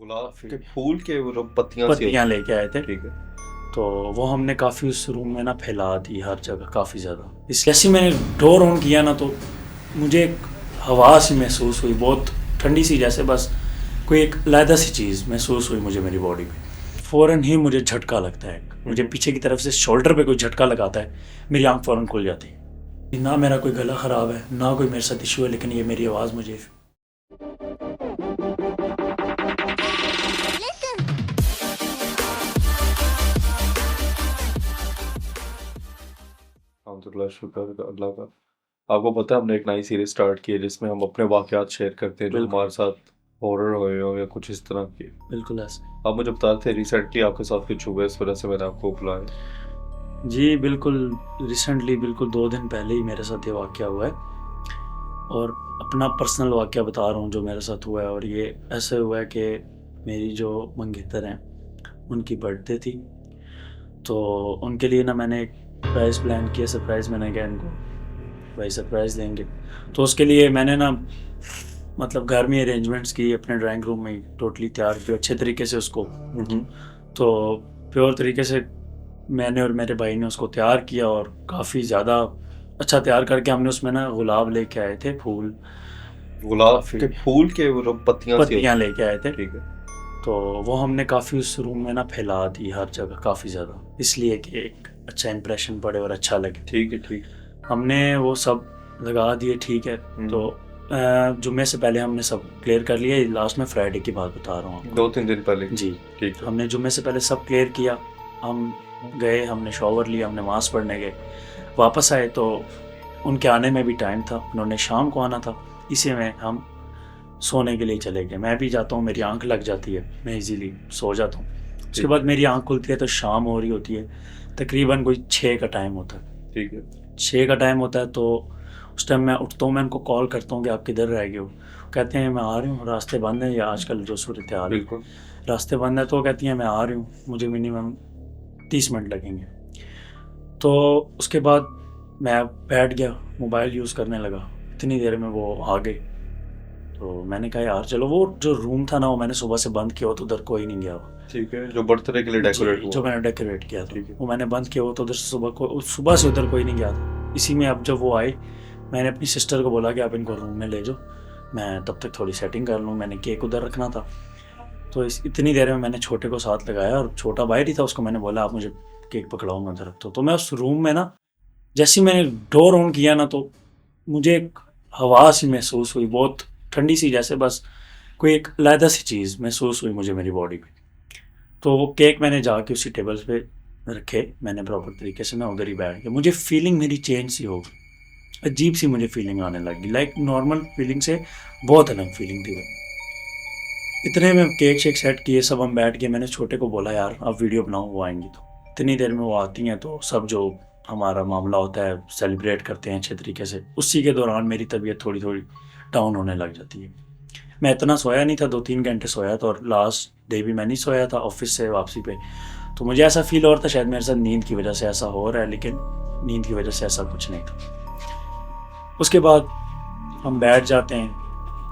गुलाब के फूल के वो पत्तियां सी पत्तियाँ लेके आए थे। ठीक है। तो वो हमने काफ़ी उस रूम में ना फैला दी हर जगह काफ़ी ज़्यादा। इस जैसे मैंने डोर ऑन किया ना तो मुझे एक हवा सी महसूस हुई, बहुत ठंडी सी, जैसे बस कोई एक अलहदा सी चीज़ महसूस हुई मुझे मेरी बॉडी में। फ़ौरन ही मुझे झटका लगता है, मुझे पीछे की तरफ से शोल्डर पे कोई झटका लगाता है, मेरी आंख फ़ौरन खुल जाती है। ना मेरा कोई गला ख़राब है, ना कोई मेरे साथ इशू है, लेकिन ये मेरी आवाज़ मुझे अल्हम्दुलिल्लाह, शुक्र है अल्लाह का। आपको पता है हमने एक नई सीरीज स्टार्ट की है जिसमें हम अपने वाक़यात शेयर करते हैं जो बिल्कुल हमारे साथ हॉरर हुए हो या कुछ इस तरह की। बिल्कुल ऐसे। आप मुझे बता रहे थे रिसेंटली आपके साथ कुछ हुआ, इस वजह से मैंने आपको बुलाया। जी बिल्कुल, रिसेंटली बिल्कुल 2 दिन पहले ही मेरे साथ ये वाक़या हुआ है और अपना पर्सनल वाक़या बता रहा हूँ जो मेरे साथ हुआ है। और ये ऐसे हुआ है कि मेरी जो मंगेतर हैं उनकी बर्थडे थी, तो उनके लिए ना मैंने एक सरप्राइज़ प्लान किया। सरप्राइज़ मैंने कहा इनको भाई सरप्राइज़ देंगे, तो उसके लिए मैंने ना मतलब घर में अरेंजमेंट्स की, अपने ड्राइंग रूम में टोटली तैयार किया अच्छे तरीके से उसको। तो प्योर तरीके से मैंने और मेरे भाई ने उसको तैयार किया और काफ़ी ज़्यादा अच्छा तैयार करके हमने उसमें ना गुलाब लेके आए थे, फूल, गुलाब काफ़ी के फूल के वो पत्तियां सी पत्तियाँ लेके आए थे। ठीक है। तो वो हमने काफ़ी उस रूम में ना फैला दी हर जगह काफ़ी ज़्यादा, इसलिए कि एक अच्छा इंप्रेशन पड़े और अच्छा लगे। ठीक है, ठीक। हमने वो सब लगा दिए, ठीक है। तो जुम्मे से पहले हमने सब क्लियर कर लिया। लास्ट में फ्राइडे की बात बता रहा हूँ आपको। 2-3 दिन पहले। जी, ठीक है। हमने जुम्मे से पहले सब क्लियर किया। हम गए, हमने शॉवर लिया, हमने नमाज पढ़ने गए, वापस आए तो उनके आने में भी टाइम था, उन्होंने शाम को आना था। इसी में हम सोने के लिए चले गए। मैं भी जाता हूँ, मेरी आंख लग जाती है, मैं इजीली सो जाता हूँ। उसके बाद मेरी आंख खुलती है तो शाम हो रही होती है, तकरीबन कोई 6 का टाइम होता है। ठीक है। 6 का टाइम होता है तो उस टाइम मैं उठता हूँ, मैं उनको कॉल करता हूँ कि आप किधर रह गए हो। कहते हैं मैं आ रही हूँ, रास्ते बंद हैं, या आजकल जो सूरत हाल है बिल्कुल। रास्ते बंद है। तो कहती हैं मैं आ रही हूँ, मुझे मिनिमम 30 मिनट लगेंगे। तो उसके बाद मैं बैठ गया, मोबाइल यूज़ करने लगा, इतनी देर में वो आ गए। तो मैंने कहा यार चलो, वो जो रूम था ना वो मैंने सुबह से बंद किया हो तो उधर कोई नहीं गया हुआ। ठीक है, जो बर्थडे के लिए डेकोरेट हुआ। जो मैंने डेकोरेट किया था ठीक है। वो मैंने बंद किया हो तो उधर से सुबह से उधर कोई नहीं गया था। इसी में अब जब वो आए, मैंने अपनी सिस्टर को बोला कि आप इनको रूम में ले जाओ, मैं तब तक थोड़ी सेटिंग कर लूँ, मैंने केक उधर रखना था। तो इतनी देर में मैंने छोटे को साथ लगाया और छोटा भाई ही था, उसको मैंने बोला आप मुझे केक पकड़ाओ, मैं उधर रखता हूँ। तो मैं उस रूम में ना जैसे ही मैंने डोर ऑन किया ना तो मुझे एक हवा सी महसूस हुई, बहुत ठंडी सी, जैसे बस कोई एक अलहदा सी चीज़ महसूस हुई मुझे मेरी बॉडी में। तो वो केक मैंने जाके उसी टेबल पे रखे, मैंने प्रॉपर तरीके से, मैं उधर ही बैठ गया। मुझे फीलिंग मेरी चेंज सी हो गई, अजीब सी मुझे फीलिंग आने लगी, लाइक नॉर्मल फीलिंग से बहुत अलग फीलिंग थी वो। इतने में केक शेक सेट किए, सब हम बैठ गए। मैंने छोटे को बोला यार आप वीडियो बनाओ, वो आएंगी। तो इतनी देर में वो आती हैं तो सब जो हमारा मामला होता है सेलिब्रेट करते हैं अच्छे तरीके से। उसी के दौरान मेरी तबीयत थोड़ी थोड़ी डाउन होने लग जाती है। मैं इतना सोया नहीं था, 2-3 घंटे सोया था, और लास्ट डे भी मैं नहीं सोया था ऑफिस से वापसी पे। तो मुझे ऐसा फील हो रहा था शायद मेरे साथ नींद की वजह से ऐसा हो रहा है, लेकिन नींद की वजह से ऐसा कुछ नहीं था। उसके बाद हम बैठ जाते हैं,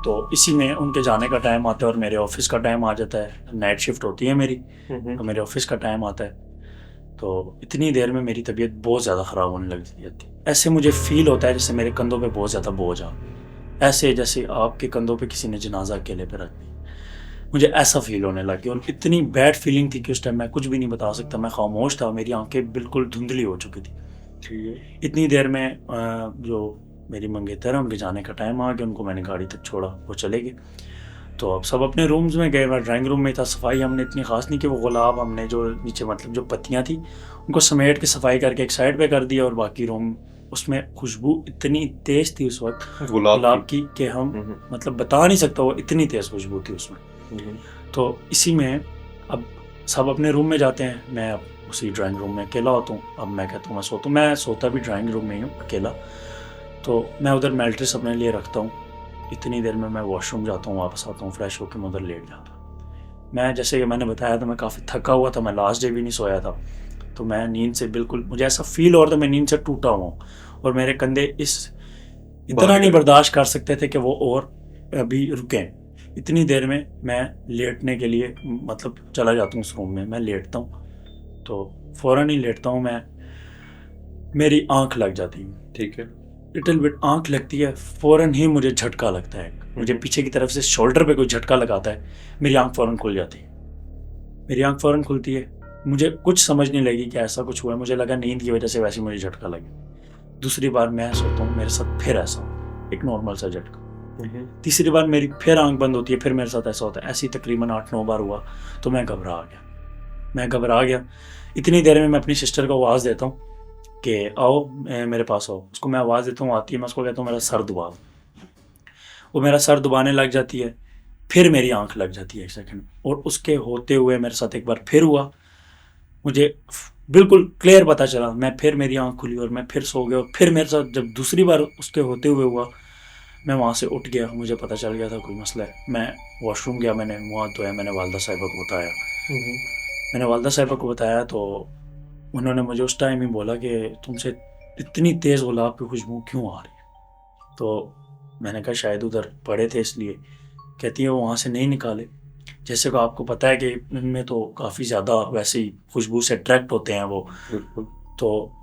तो इसी में उनके जाने का टाइम आता है और मेरे ऑफिस का टाइम आ जाता है। नाइट शिफ्ट होती है मेरी, तो मेरे ऑफिस का टाइम आता है। तो इतनी देर में मेरी तबीयत बहुत ज़्यादा ख़राब होने लग जाती है। ऐसे मुझे फील होता है जैसे मेरे कंधों पे बहुत ज़्यादा बोझ आ, ऐसे जैसे आपके कंधों पे किसी ने जनाजा अकेले पे रख दिया, मुझे ऐसा फील होने लगी। और इतनी बैड फीलिंग थी कि उस टाइम मैं कुछ भी नहीं बता सकता, मैं खामोश था, मेरी आंखें बिल्कुल धुंधली हो चुकी थी। ठीक है। इतनी देर में जो मेरी मंगेतर है उनके जाने का टाइम आ गया, उनको मैंने गाड़ी तक छोड़ा, वो चले गए। तो अब सब अपने रूम्स में गए, मैं ड्राइंग रूम में था। सफाई हमने इतनी ख़ास नहीं कि, वो गुलाब हमने जो नीचे मतलब जो पत्तियाँ थी उनको समेट के सफाई करके एक साइड पे कर दिया, और बाकी रूम उसमें खुशबू इतनी तेज़ थी उस वक्त गुलाब की कि हम मतलब बता नहीं सकता, वो इतनी तेज़ खुशबू थी उसमें। तो इसी में अब सब अपने रूम में जाते हैं, मैं अब उसी ड्राइंग रूम में अकेला होता हूँ। अब मैं कहता हूँ मैं सोता हूँ, मैं सोता भी ड्राइंग रूम में ही हूँ अकेला। तो मैं उधर मैट्रेस अपने लिए रखता हूँ। इतनी देर में मैं वॉशरूम जाता हूँ, वापस आता हूँ, फ्रेश होकर मैं उधर लेट जाता हूँ। मैं जैसे कि मैंने बताया था मैं काफ़ी थका हुआ था, मैं लास्ट डे भी नहीं सोया था। तो मैं नींद से बिल्कुल, मुझे ऐसा फील हो रहा था मैं नींद से टूटा हुआ हूँ, और मेरे कंधे इतना नहीं बर्दाश्त कर सकते थे कि वो और अभी रुकें। इतनी देर में मैं लेटने के लिए मतलब चला जाता हूँ उस रूम में, मैं लेटता हूँ तो फ़ौरन ही लेटता हूँ मैं, मेरी आंख लग जाती है, ठीक है। लिटिल बिट आंख लगती है, फ़ौरन ही मुझे झटका लगता है, मुझे पीछे की तरफ से शोल्डर पे कोई झटका लगाता है, मेरी आंख फ़ौरन खुल जाती है, मेरी आंख फ़ौरन खुलती है, मुझे कुछ समझ नहीं लगी कि ऐसा कुछ हुआ है, मुझे लगा नींद की वजह से वैसे ही मुझे झटका लगे। दूसरी बार मैं सोता हूँ, मेरे साथ फिर ऐसा हो, एक नॉर्मल सा झटका। तीसरी बार मेरी फिर आंख बंद होती है, फिर मेरे साथ ऐसा होता है, ऐसी तकरीबन 8-9 बार हुआ, तो मैं घबरा गया। इतनी देर में मैं अपनी सिस्टर को आवाज़ देता हूँ कि आओ मेरे पास आओ, उसको मैं आवाज़ देता हूँ, आती है, मैं उसको कहता हूँ मेरा सर दुबाओ, वो मेरा सर दुबाने लग जाती है, फिर मेरी आंख लग जाती है 1 सेकंड, और उसके होते हुए मेरे साथ एक बार फिर हुआ, मुझे बिल्कुल क्लियर पता चला, मैं फिर मेरी आंख खुली और मैं फिर सो गया, और फिर मेरे साथ जब दूसरी बार उसके होते हुए हुआ, मैं वहाँ से उठ गया, मुझे पता चल गया था कोई मसला है, मैं वॉशरूम गया, मैंने मुँह हाथ धोया, मैंने वालदा साहिबा को बताया, तो उन्होंने मुझे उस टाइम ही बोला कि तुमसे इतनी तेज़ गुलाब की खुशबू क्यों आ रही है, तो मैंने कहा शायद उधर पड़े थे इसलिए। कहती है वो वहाँ से नहीं निकाले, जैसे कि आपको पता है कि इनमें तो काफ़ी ज़्यादा वैसे ही खुशबू से अट्रैक्ट होते हैं वो, बिल्कुल। तो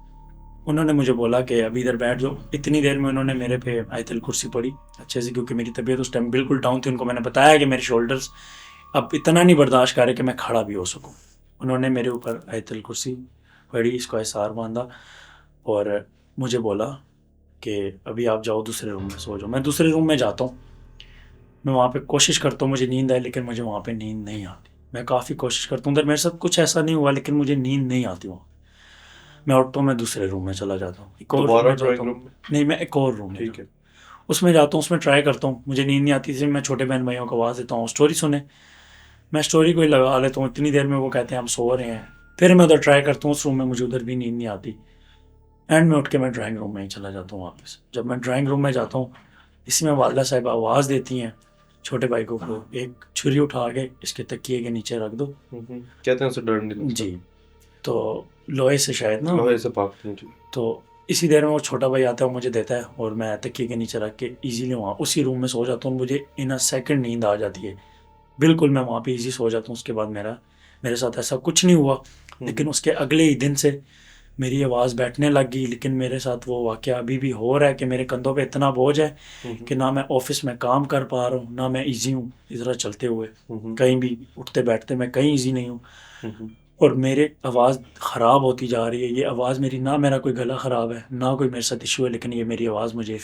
उन्होंने मुझे बोला कि अभी इधर बैठ जाओ। इतनी देर में उन्होंने मेरे पे आयतल कुर्सी पड़ी अच्छे से, क्योंकि मेरी तबीयत उस टाइम बिल्कुल डाउन थी, उनको मैंने बताया कि मेरे शोल्डर्स अब इतना नहीं बर्दाश्त कर रहे कि मैं खड़ा भी हो सकूं। उन्होंने मेरे ऊपर आयतल कुर्सी पड़ी, इसको एसार बांधा और मुझे बोला कि अभी आप जाओ दूसरे रूम में सो जाओ। मैं दूसरे रूम में जाता हूँ, मैं वहाँ पे कोशिश करता हूँ मुझे नींद आए, लेकिन मुझे वहाँ पे नींद नहीं आती। मैं काफ़ी कोशिश करता हूँ, उधर मेरे साथ कुछ ऐसा नहीं हुआ, लेकिन मुझे नींद नहीं आती वहाँ। मैं उठता हूँ, मैं दूसरे रूम में चला जाता हूँ, एक और रूम दोबारा में जाता ड्राइंग हूँ। रूम में? नहीं, मैं एक और रूम में ठीक है। उसमें जाता हूँ, उसमें ट्राई करता हूँ, मुझे नींद नहीं आती, इसलिए मैं छोटे बहन भाइयों को आवाज़ देता हूँ स्टोरी सुने। मैं स्टोरी को ही लगा लेता हूँ, इतनी देर में वो कहते हैं हम सो रहे हैं, फिर मैं उधर ट्राई करता हूँ उस रूम में, मुझे उधर भी नींद नहीं आती। एंड में उठ के मैं ड्राइंग रूम में ही चला जाता हूँ वापस। जब मैं ड्राइंग रूम में जाता हूँ, इसी में वालदा साहिबा आवाज़ देती हैं छोटे भाई को, एक छुरी उठा के इसके तकिए के नीचे रख दो। कहते हैं उसे डर नहीं लगता। जी, तो लोहे से शायद ना, लोहे से भागते हैं जी। तो इसी देर में वो छोटा भाई आता है, वो मुझे देता है और मैं तकिए के नीचे रख के इजीली वहाँ उसी रूम में सो जाता हूँ। मुझे इन अ सेकंड नींद आ जाती है, बिल्कुल मैं वहाँ पे इजी सो जाता हूँ। उसके बाद मेरे साथ ऐसा कुछ नहीं हुआ, लेकिन उसके अगले ही दिन से मेरी आवाज़ बैठने लग गई। लेकिन मेरे साथ वो वाक़या अभी भी हो रहा है कि मेरे कंधों पे इतना बोझ है कि ना मैं ऑफिस में काम कर पा रहा हूँ, ना मैं ईजी हूँ इस तरह चलते हुए, कहीं भी उठते बैठते मैं कहीं ईजी नहीं हूँ। और मेरी आवाज़ ख़राब होती जा रही है। ये आवाज़ मेरी, ना मेरा कोई गला ख़राब है, ना कोई मेरे साथ इशू है, लेकिन ये मेरी आवाज़ मुझे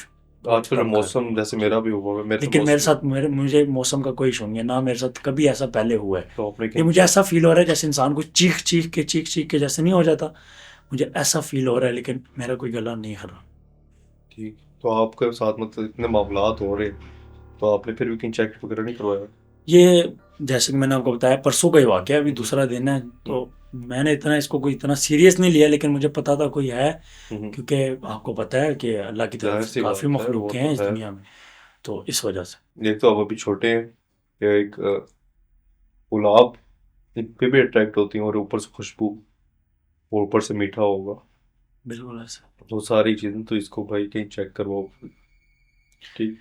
बहुत आजकल तंग कर रही मौसम है। जैसे मेरा भी हुआ है, मेरे साथ लेकिन मेरे मौसम। साथ मुझे मौसम का कोई इशू नहीं है, ना मेरे साथ कभी ऐसा पहले हुआ है। तो आपने ये क्या? मुझे ऐसा फील हो रहा है जैसे इंसान को चीख के जैसे नहीं हो जाता, मुझे ऐसा फील हो रहा है, लेकिन मेरा कोई गला नहीं हर रहा। ठीक। तो आपके साथ मतलब इतने मामलात हो रहे, तो आपने फिर भी कहीं चेक वगैरह नहीं करवाया? ये जैसे कि मैंने आपको बताया, परसों का ही वाक़या है, अभी दूसरा दिन है, तो मैंने इतना इसको कोई इतना सीरियस नहीं लिया, लेकिन मुझे पता था कोई है, क्योंकि आपको पता है कि अल्लाह की जाहिर तरफ से सी काफ़ी बात है, वो मखलूक हैं तो इस है। दुनिया में, तो इस वजह से। एक तो आप अभी छोटे हैं, या एक गुलाब इन पे भी अट्रैक्ट होती हैं, और ऊपर से खुशबू, और ऊपर से मीठा होगा, बिल्कुल ऐसा। तो सारी चीज़ें, तो इसको भाई कहीं चेक करवाओ। ठीक।